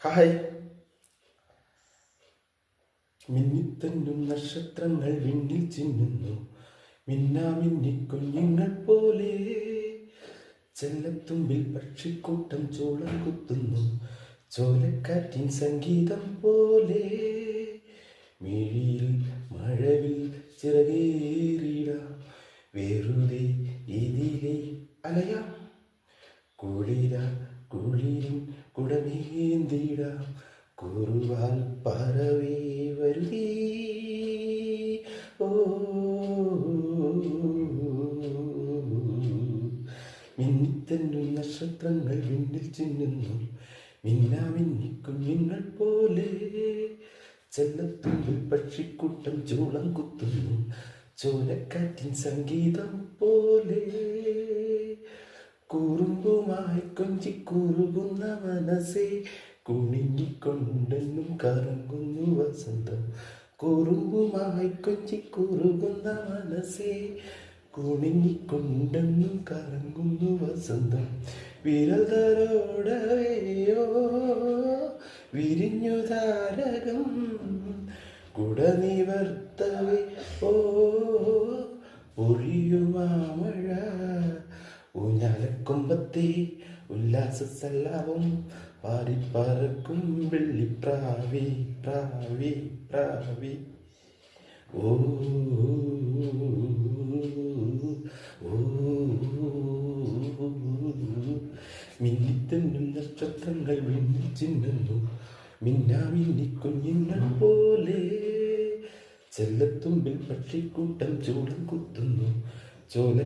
Hi. മിന്നിത്തന്നും നക്ഷത്രങ്ങൾ വിണ്ണിൽ ചിന്നുന്നു, മിന്നാമിന്നി കുഞ്ഞുങ്ങൾ പോലെ. ചെല്ലത്തുമ്പിൽ പക്ഷിക്കൂട്ടം ചോളം കുത്തുന്നു, ചോലക്കാറ്റിൻ സംഗീതം പോലെ. മിഴിയിൽ മഴവിൽ ചിറകേറിടാം, വെറുതെ ഇതിലെ അലയാം. കുളിരിൻ കുടമേന്തിടാം, കുറുവാൽ പറവേ വരുതേ. ഓ, മിന്നിത്തന്നും നക്ഷത്രങ്ങൾ വിണ്ണിൽ ചിന്നുന്നു, മിന്നാമിന്നി കുഞ്ഞുങ്ങൾ പോലെ. ചെല്ലത്തുമ്പിൽ പക്ഷിക്കൂട്ടം ചൂളം കുത്തുന്നു, ചോലക്കാറ്റിൻ സംഗീതം പോലെ. കുറുമ്പുമായി കൊഞ്ചിക്കുറുകുന്ന മനസ്സേ, കുണിങ്ങിക്കൊണ്ടെന്നും കറങ്ങുന്നു വസന്തം. കുറുമ്പുമായി കൊഞ്ചിക്കുറുകുന്ന മനസ്സേ, കുണിങ്ങിക്കൊണ്ടെന്നും കറങ്ങുന്നു വസന്തം. വിരതരോടവയോ വിരിഞ്ഞു താരകം, കുടനിവർത്തവേ ഓ ഒഴിയുമാമഴ. ഊഞ്ഞാലക്കൊമ്പത്തെ ഉല്ലാസസല്ലാപം പാറിപ്പറക്കും വെള്ളിപ്രാവേ പ്രാവേ പ്രാവേ. ഓ, മിന്നിത്തന്നും നക്ഷത്രങ്ങൾ വിണ്ണിൽ ചിന്നുന്നു, മിന്നാമിന്നി കുഞ്ഞുങ്ങൾ പോലെ. ചെല്ലത്തുമ്പിൽ പക്ഷിക്കൂട്ടം ചൂളം കുത്തുന്നു, ചോല